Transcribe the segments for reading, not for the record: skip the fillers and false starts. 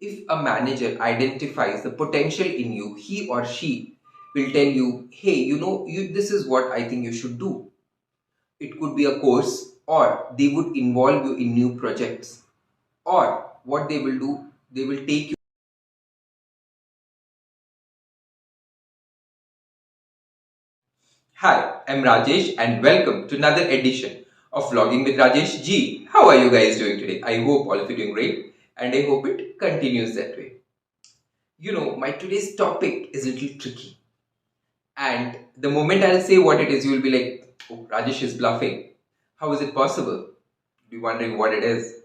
If a manager identifies the potential in you, he or she will tell you, hey, this is what I think you should do. It could be a course, or they would involve you in new projects, or what they will do, they will take you. Hi, I'm Rajesh and welcome to another edition of Vlogging with Rajesh G. How are you guys doing today? I hope all of you doing great and I hope it continues that way. My today's topic is a little tricky. And the moment I'll say what it is, you will be like, oh, Rajesh is bluffing. How is it possible? Be wondering what it is.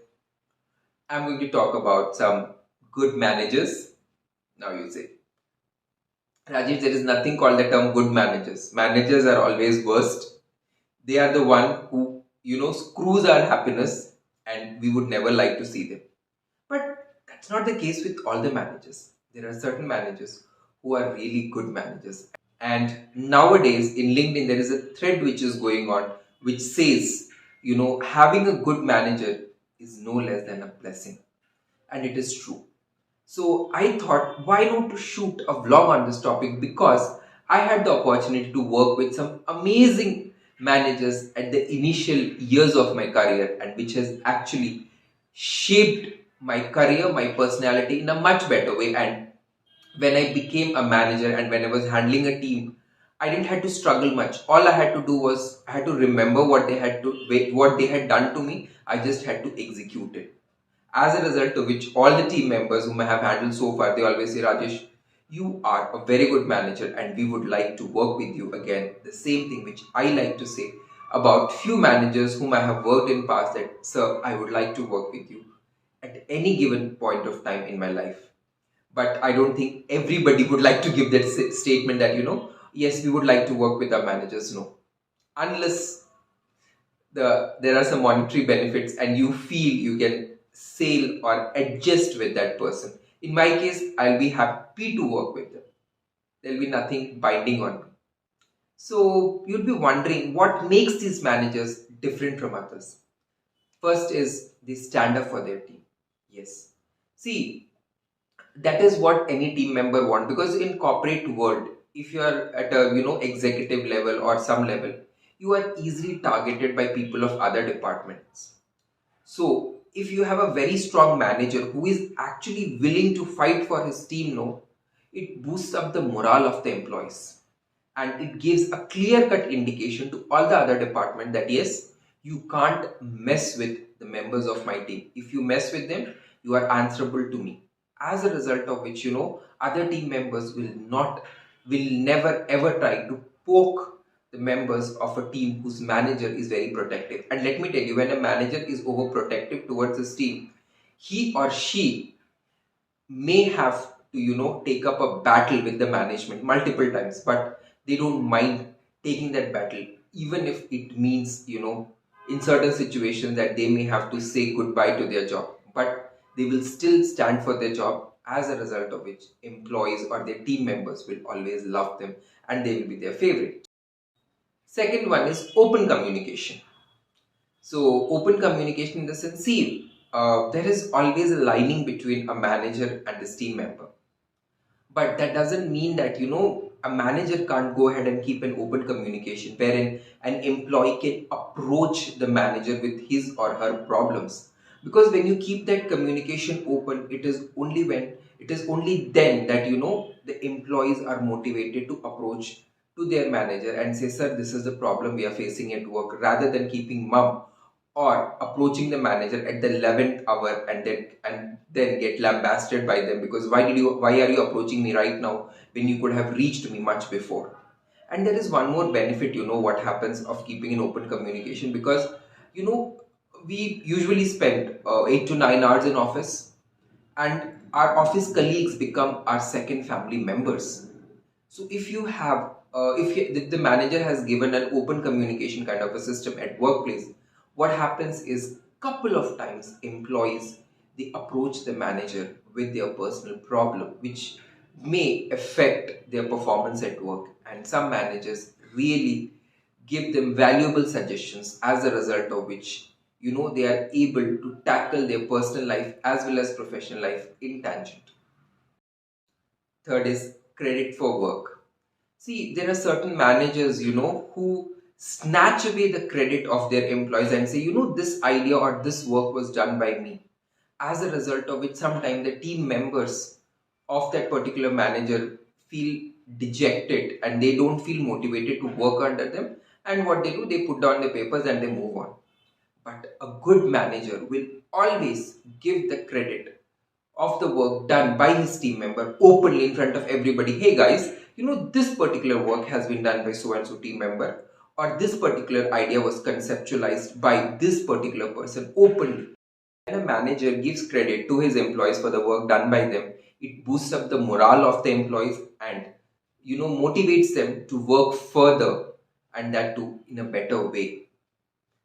I'm going to talk about some good managers. Now you say, Rajesh, there is nothing called the term good managers. Managers are always worst. They are the one who, screws our happiness and we would never like to see them. But that's not the case with all the managers. There are certain managers who are really good managers. And nowadays in LinkedIn, there is a thread which is going on which says, having a good manager is no less than a blessing. And it is true. So I thought, why not to shoot a vlog on this topic? Because I had the opportunity to work with some amazing managers at the initial years of my career, and which has actually shaped my career, my personality in a much better way. And when I became a manager and when I was handling a team, I didn't have to struggle much. All I had to do was I had to remember what they had done to me. I just had to execute it. As a result of which, all the team members whom I have handled so far, they always say, Rajesh, you are a very good manager and we would like to work with you again. The same thing which I like to say about few managers whom I have worked in past, that, sir, I would like to work with you at any given point of time in my life. But I don't think everybody would like to give that statement that, yes, we would like to work with our managers. No. Unless there are some monetary benefits and you feel you can sail or adjust with that person. In my case, I'll be happy to work with them. There'll be nothing binding on me. So you'd be wondering what makes these managers different from others. First is they stand up for their team. Yes. See, that is what any team member want, because in corporate world, if you are at a executive level or some level, you are easily targeted by people of other departments. So if you have a very strong manager who is actually willing to fight for his team, no, it boosts up the morale of the employees, and it gives a clear cut indication to all the other department that yes, you can't mess with the members of my team. If you mess with them, you are answerable to me. As a result of which, other team members will never ever try to poke the members of a team whose manager is very protective. And let me tell you, when a manager is overprotective towards his team, he or she may have to take up a battle with the management multiple times, but they don't mind taking that battle, even if it means in certain situations that they may have to say goodbye to their job, but they will still stand for their job. As a result of which, employees or their team members will always love them and they will be their favorite. Second one is open communication. So open communication in the sense, see, there is always a lining between a manager and his team member. But that doesn't mean that, a manager can't go ahead and keep an open communication wherein an employee can approach the manager with his or her problems. Because when you keep that communication open, it is only then that, the employees are motivated to approach to their manager and say, sir, this is the problem we are facing at work, rather than keeping mum or approaching the manager at the 11th hour and then get lambasted by them, because why are you approaching me right now when you could have reached me much before. And there is one more benefit, what happens of keeping an open communication, because you know we usually spend 8 to 9 hours in office, and our office colleagues become our second family members. So if the manager has given an open communication kind of a system at workplace, what happens is couple of times employees, they approach the manager with their personal problem, which may affect their performance at work. And some managers really give them valuable suggestions, as a result of which they are able to tackle their personal life as well as professional life in tangent. Third is credit for work. See, there are certain managers, who snatch away the credit of their employees and say, this idea or this work was done by me. As a result of which, sometimes the team members of that particular manager feel dejected and they don't feel motivated to work under them. And what they do, they put down the papers and they move on. But a good manager will always give the credit of the work done by his team member openly in front of everybody. Hey guys, this particular work has been done by so and so team member, or this particular idea was conceptualized by this particular person openly. When a manager gives credit to his employees for the work done by them, it boosts up the morale of the employees and motivates them to work further, and that too in a better way.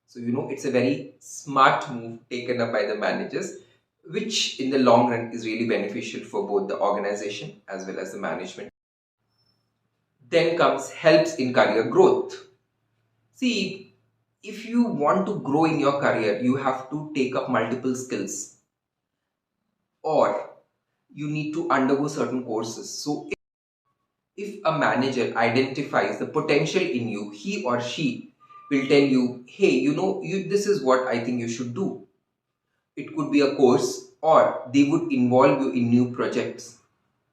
So, it's a very smart move taken up by the managers, which in the long run is really beneficial for both the organization as well as the management. Then comes helps in career growth. See, if you want to grow in your career, you have to take up multiple skills or you need to undergo certain courses. So, if a manager identifies the potential in you, he or she will tell you, hey, this is what I think you should do. It could be a course, or they would involve you in new projects,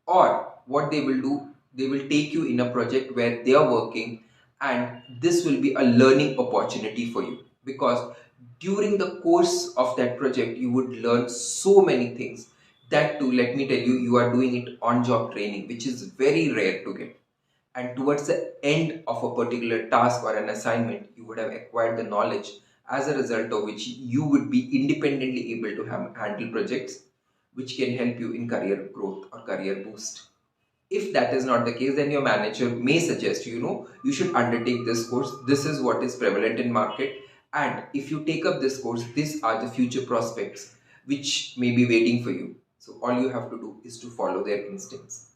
or what they will do, they will take you in a project where they are working, and this will be a learning opportunity for you, because during the course of that project you would learn so many things. That too, let me tell you, you are doing it on job training, which is very rare to get. And towards the end of a particular task or an assignment, you would have acquired the knowledge, as a result of which you would be independently able to handle projects which can help you in career growth or career boost. If that is not the case, then your manager may suggest you should undertake this course. This is what is prevalent in market, and if you take up this course, these are the future prospects which may be waiting for you. So all you have to do is to follow their instincts.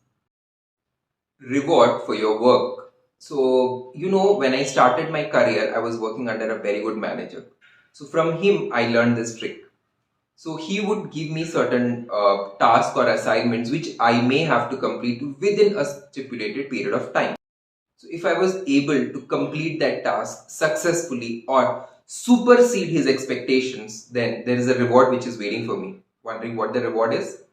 Reward for your work. So, when I started my career, I was working under a very good manager. So, from him, I learned this trick. So, he would give me certain tasks or assignments which I may have to complete within a stipulated period of time. So, if I was able to complete that task successfully or supersede his expectations, then there is a reward which is waiting for me. Wondering what the reward is?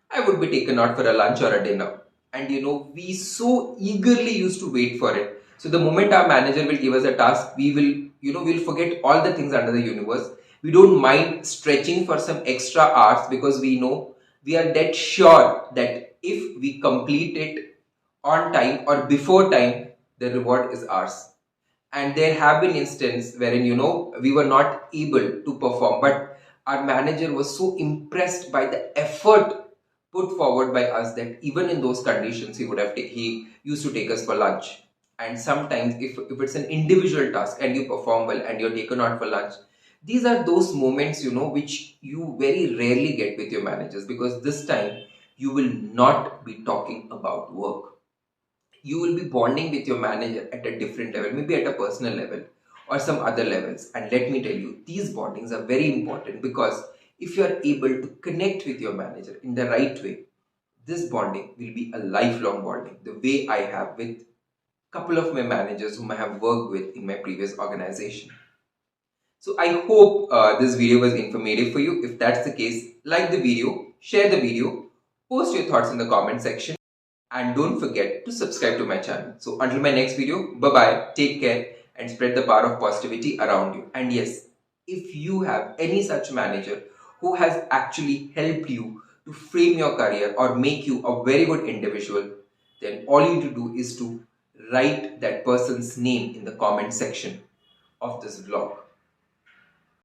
I would be taken out for a lunch or a dinner. And we so eagerly used to wait for it. So the moment our manager will give us a task, we will, we'll forget all the things under the universe. We don't mind stretching for some extra hours, because we know, we are dead sure that if we complete it on time or before time, the reward is ours. And there have been instances wherein we were not able to perform, but our manager was so impressed by the effort put forward by us that even in those conditions he used to take us for lunch. And sometimes if it's an individual task and you perform well and you're taken out for lunch, these are those moments which you very rarely get with your managers, because this time you will not be talking about work. You will be bonding with your manager at a different level, maybe at a personal level or some other levels. And let me tell you, these bondings are very important, because if you are able to connect with your manager in the right way, this bonding will be a lifelong bonding, the way I have with a couple of my managers whom I have worked with in my previous organization. So I hope this video was informative for you. If that's the case, like the video, share the video, post your thoughts in the comment section, and don't forget to subscribe to my channel. So until my next video, bye bye, take care, and spread the power of positivity around you. And yes, if you have any such manager who has actually helped you to frame your career or make you a very good individual, then all you need to do is to write that person's name in the comment section of this vlog.